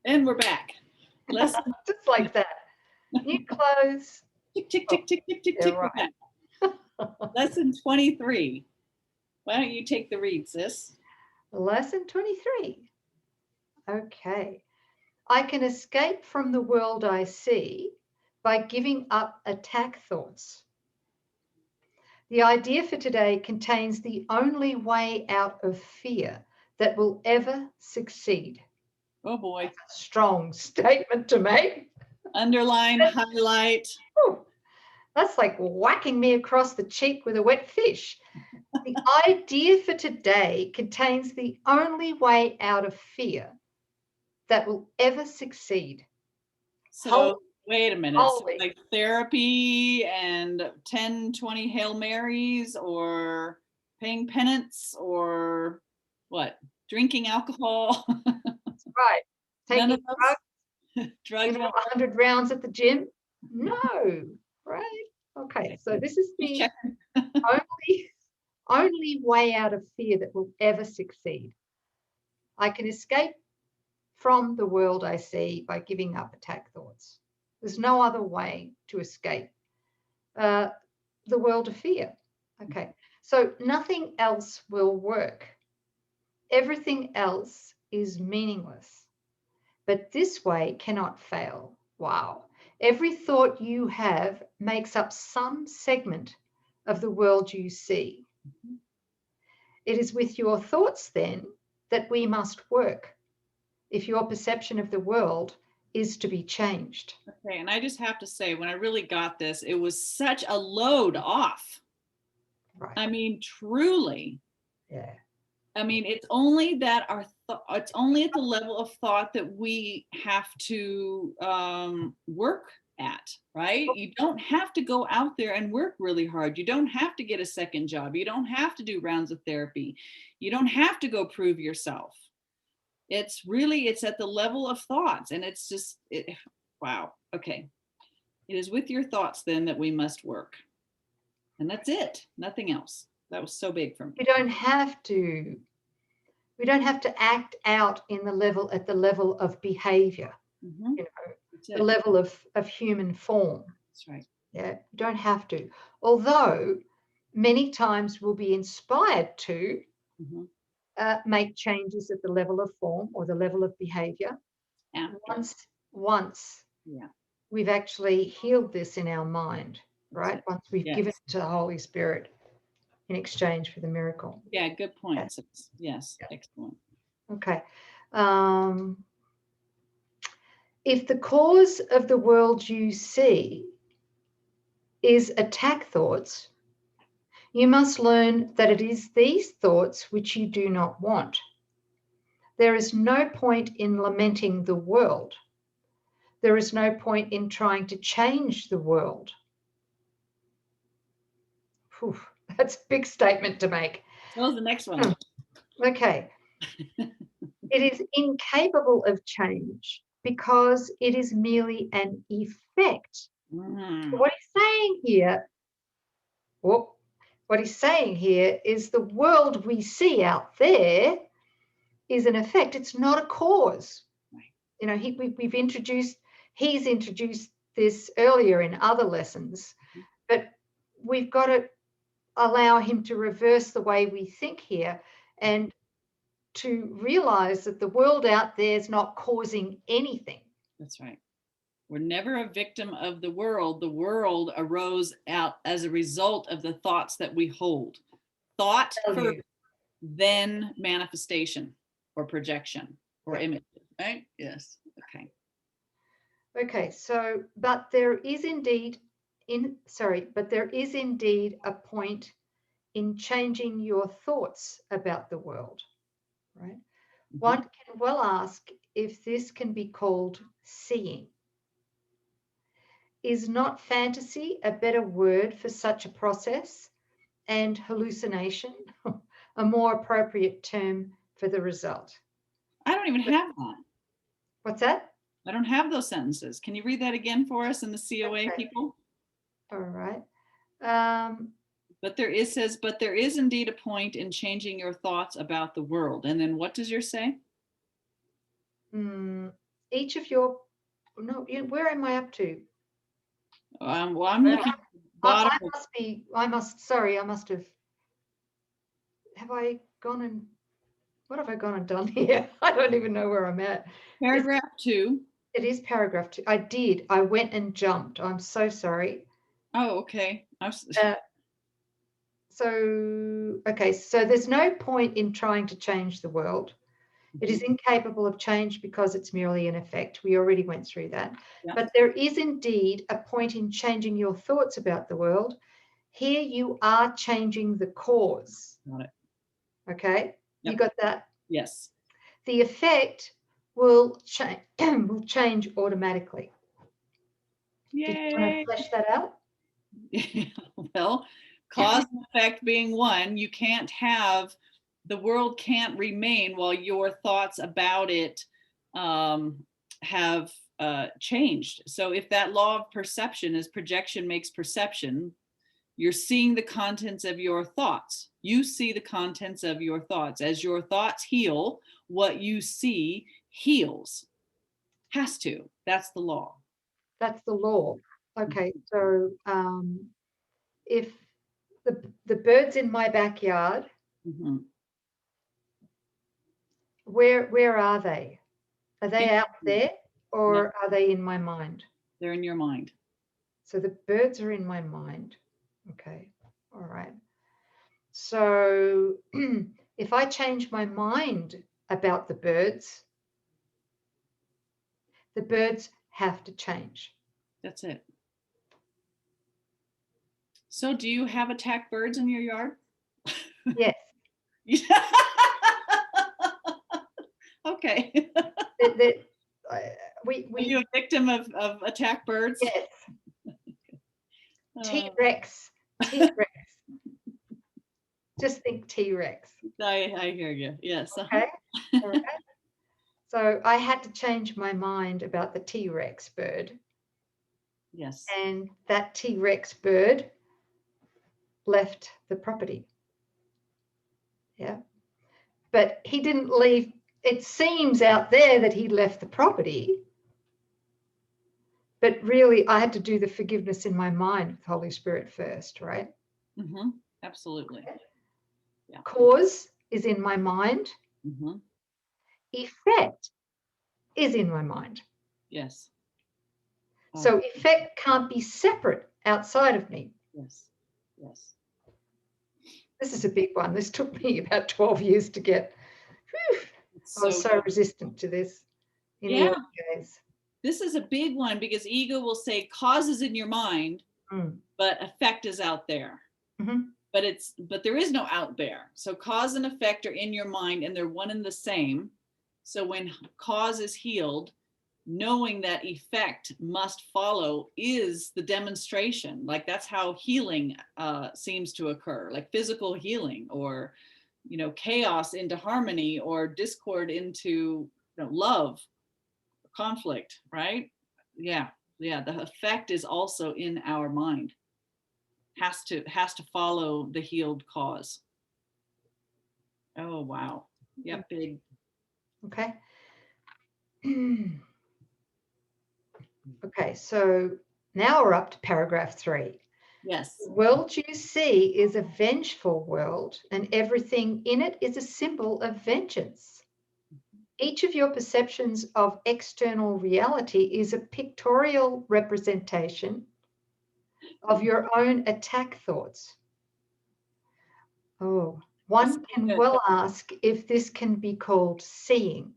And we're back. Lesson Just like that. New clothes. tick, tick, tick, tick, tick, tick, Yeah, tick. right. We're back. Lesson 23. Why don't you take the read, sis? Lesson 23. Okay. I can escape from the world I see by giving up attack thoughts. The idea for today contains the only way out of fear that will ever succeed. Oh boy. That's a strong statement to make. Underline, highlight. Whew. That's like whacking me across the cheek with a wet fish. The idea for today contains the only way out of fear that will ever succeed. So wait a minute. So Holy. like therapy and 10, 20 Hail Marys, or paying penance, or what? Drinking alcohol? That's right. None Taking of those? Drugs? drugs, 100 rounds at the gym? No, right? Okay, so this is the only way out of fear that will ever succeed. I can escape from the world I see by giving up attack thoughts. There's no other way to escape the world of fear. Okay, so nothing else will work. Everything else is meaningless. But this way cannot fail. Wow. Every thought you have makes up some segment of the world you see. It is with your thoughts then that we must work if your perception of the world is to be changed. Okay, and I just have to say, when I really got this, it was such a load off. Right. I mean, truly. Yeah. I mean, it's only that it's only at the level of thought that we have to work at, right? You don't have to go out there and work really hard. You don't have to get a second job. You don't have to do rounds of therapy. You don't have to go prove yourself. It's at the level of thoughts, and it's just, wow. Okay. It is with your thoughts then that we must work. And that's it. Nothing else. That was so big for me. We don't have to act out at the level of behavior, Mm-hmm. the level of human form. That's right. Yeah, you don't have to. Although many times we'll be inspired to make changes at the level of form or the level of behavior. Once we've actually healed this in our mind, right? Once we've given it to the Holy Spirit in exchange for the miracle. Yeah, good point. Yes, excellent. Okay. If the cause of the world you see is attack thoughts, you must learn that it is these thoughts which you do not want. There is no point in lamenting the world. There is no point in trying to change the world. Whew, that's a big statement to make. What was the next one? Okay. It is incapable of change because it is merely an effect. What he's saying here is the world we see out there is an effect. It's not a cause. Right. You know, he's introduced this earlier in other lessons, but we've got to allow him to reverse the way we think here and to realize that the world out there is not causing anything. That's right. We're never a victim of the world. The world arose out as a result of the thoughts that we hold. Thought first, then manifestation or projection or image, right? Yes. Okay. Okay, so but there is indeed a point in changing your thoughts about the world, right? One can well ask if this can be called seeing. Is not fantasy a better word for such a process, and hallucination a more appropriate term for the result? I don't even have that. What's that? I don't have those sentences. Can you read that again for us in the COA, people? All right. But there is indeed a point in changing your thoughts about the world. And then what does yours say? each of your, no, where am I up to? Well, I'm looking at the bottom. I must have I gone and, what have I gone and done here? I don't even know where I'm at. Paragraph 2. It is paragraph 2. I went and jumped. I'm so sorry. Oh, okay. Okay, so there's no point in trying to change the world. It is incapable of change because it's merely an effect. We already went through that. Yeah. But there is indeed a point in changing your thoughts about the world. Here you are changing the cause. Got it. Okay, Yep. You got that? Yes. The effect will change automatically. Yay. Did you want to flesh that out? Well, cause and effect being one, you can't have, the world can't remain while your thoughts about it have changed. So if that law of perception is projection makes perception, you're seeing the contents of your thoughts. You see the contents of your thoughts. As your thoughts heal, what you see heals. Has to. That's the law. That's the law. Okay, so if the birds in my backyard, where are they? Are they out there, or are they in my mind? They're in your mind. So the birds are in my mind. Okay, all right. So if I change my mind about the birds have to change. That's it. So do you have attack birds in your yard? Yes. Okay. Are you a victim of attack birds? Yes. T-Rex. T-Rex. Just think T-Rex. I hear you. Yes. Okay. All right. So I had to change my mind about the T-Rex bird. Yes. And that T-Rex bird left the property. Yeah. But he didn't leave. It seems out there that he left the property. But really, I had to do the forgiveness in my mind with Holy Spirit first, right? Absolutely. Okay. Yeah. Cause is in my mind. Effect is in my mind. Yes. So effect can't be separate outside of me. Yes. Yes. This is a big one. This took me about 12 years to get. I was so resistant to this in the early days. This is a big one because ego will say cause is in your mind, but effect is out there. But there is no out there. So cause and effect are in your mind and they're one and the same. So when cause is healed, knowing that effect must follow is the demonstration. Like that's how healing seems to occur, like physical healing, or chaos into harmony, or discord into love, conflict, right? Yeah. The effect is also in our mind. Has to follow the healed cause. Oh wow. Yeah, big. Okay. Okay, so now we're up to paragraph 3. Yes. The world you see is a vengeful world, and everything in it is a symbol of vengeance. Each of your perceptions of external reality is a pictorial representation of your own attack thoughts. Oh, one can well ask if this can be called seeing.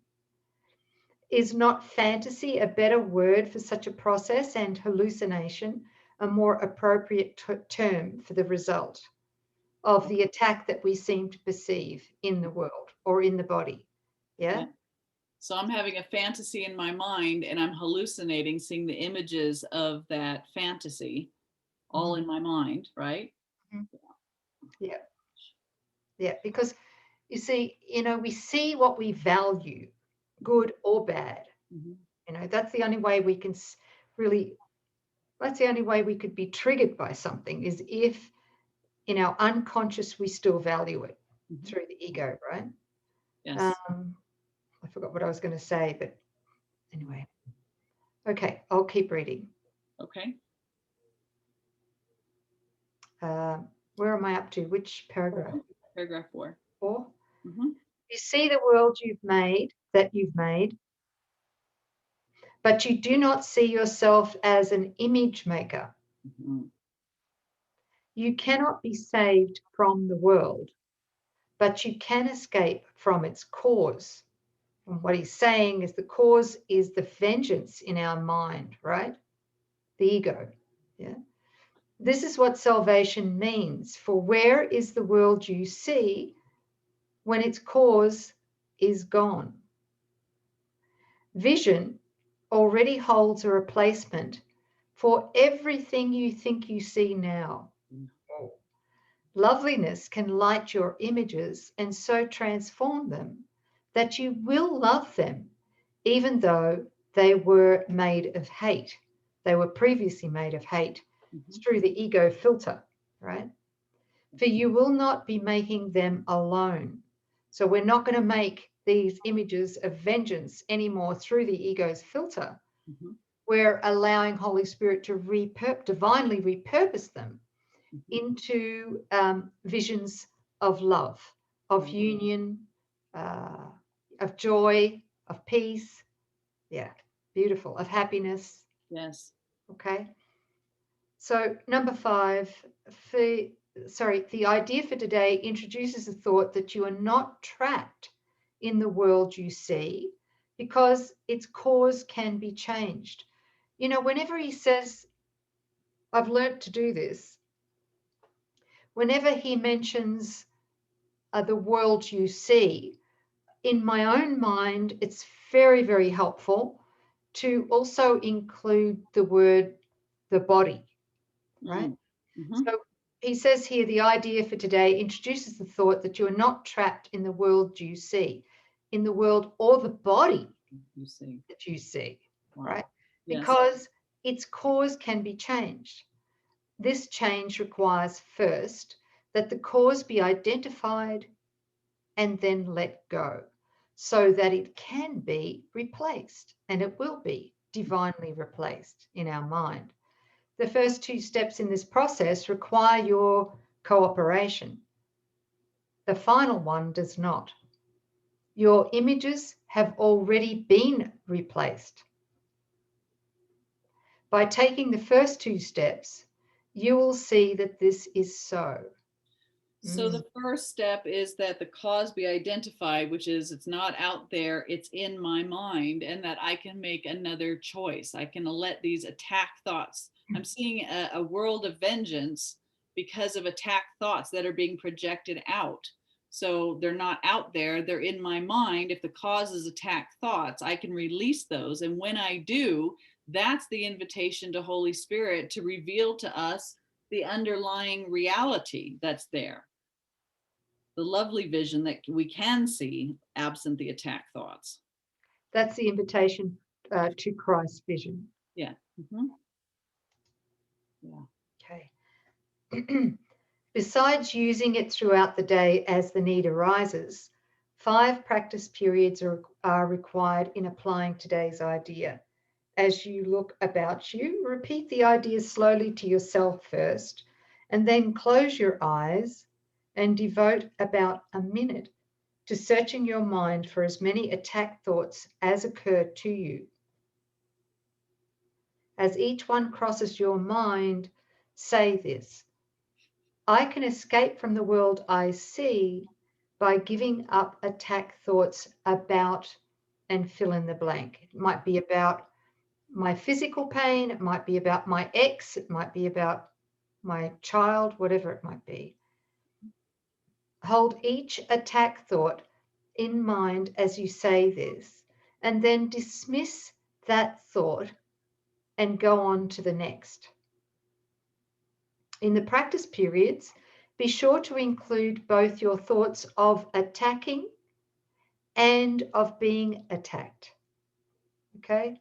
Is not fantasy a better word for such a process, and hallucination a more appropriate term for the result of the attack that we seem to perceive in the world or in the body? Yeah. So I'm having a fantasy in my mind and I'm hallucinating, seeing the images of that fantasy all in my mind, right? Yeah. Yeah, because you see, we see what we value, good or bad. That's the only way we can that's the only way we could be triggered by something, is if in our unconscious we still value it through the ego, right? Yes. I forgot what I was going to say, but Anyway, okay, I'll keep reading. Okay. Where am I up to? Which paragraph? Paragraph 4. 4. Mm-hmm. You see the world that you've made, but you do not see yourself as an image maker. Mm-hmm. You cannot be saved from the world, but you can escape from its cause. And what he's saying is the cause is the vengeance in our mind, right? The ego. Yeah. This is what salvation means. For where is the world you see when its cause is gone? Vision already holds a replacement for everything you think you see now. Loveliness can light your images and so transform them that you will love them, even though they were made of hate. They were previously made of hate. It's through the ego filter, right? For you will not be making them alone. So we're not going to make these images of vengeance anymore through the ego's filter. Mm-hmm. We're allowing Holy Spirit to divinely repurpose them into visions of love, of union, of joy, of peace. Yeah, beautiful. Of happiness. Yes. Okay. So number 5, the idea for today introduces the thought that you are not trapped in the world you see because its cause can be changed. You know, whenever he says, I've learnt to do this, whenever he mentions the world you see, in my own mind, it's very, very helpful to also include the word, the body, right? Mm-hmm. So he says here, the idea for today introduces the thought that you are not trapped in the world you see, in the world or the body that you see, Wow. right? Yes. Because its cause can be changed. This change requires first that the cause be identified and then let go so that it can be replaced, and it will be divinely replaced in our mind. The first 2 steps in this process require your cooperation. The final one does not. Your images have already been replaced. By taking the first 2 steps, you will see that this is so. So the first step is that the cause be identified, which is it's not out there, it's in my mind, and that I can make another choice. I can let these attack thoughts. I'm seeing a world of vengeance because of attack thoughts that are being projected out. So they're not out there, they're in my mind. If the cause is attack thoughts, I can release those. And when I do, that's the invitation to Holy Spirit to reveal to us the underlying reality that's there, the lovely vision that we can see absent the attack thoughts. That's the invitation to Christ's vision. Yeah. Mm-hmm. Yeah. Okay. Besides using it throughout the day as the need arises, 5 practice periods are required in applying today's idea. As you look about you, repeat the idea slowly to yourself first, and then close your eyes and devote about a minute to searching your mind for as many attack thoughts as occur to you. As each one crosses your mind, say this: I can escape from the world I see by giving up attack thoughts about, and fill in the blank. It might be about my physical pain, it might be about my ex, it might be about my child, whatever it might be. Hold each attack thought in mind as you say this, and then dismiss that thought and go on to the next. In the practice periods, be sure to include both your thoughts of attacking and of being attacked. Okay?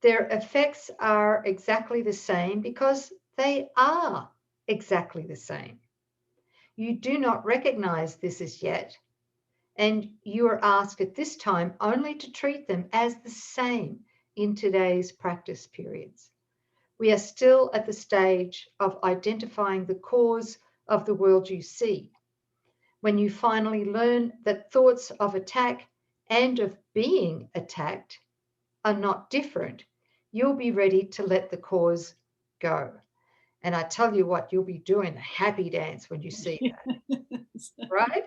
Their effects are exactly the same because they are exactly the same. You do not recognize this as yet, And you are asked at this time only to treat them as the same in today's practice periods. We are still at the stage of identifying the cause of the world you see. When you finally learn that thoughts of attack and of being attacked are not different, you'll be ready to let the cause go. And I tell you what, you'll be doing a happy dance when you see that, right?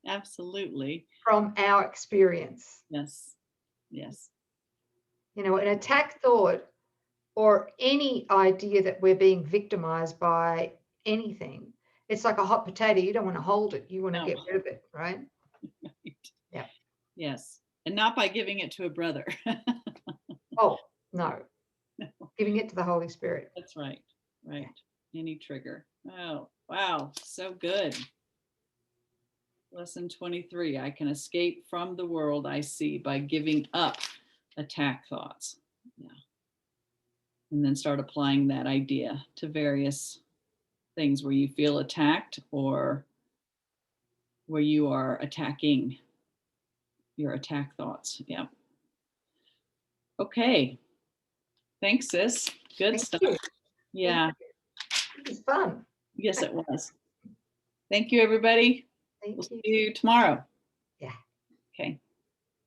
Absolutely. From our experience. Yes. Yes. You know, an attack thought or any idea that we're being victimized by anything, it's like a hot potato. You don't want to hold it. You want to No. get rid of it, right? Right. Yeah. Yes. And not by giving it to a brother. Oh, no. Giving it to the Holy Spirit. That's right. Right. Any trigger. Oh, wow. So good. Lesson 23. I can escape from the world I see by giving up attack thoughts. Yeah. And then start applying that idea to various things where you feel attacked or where you are attacking your attack thoughts. Yeah. Okay. Thanks, sis. Good Thank stuff. you. Yeah. It was fun. Yes, it was. Thank you, everybody. We'll Thank see you. you tomorrow. Yeah. Okay.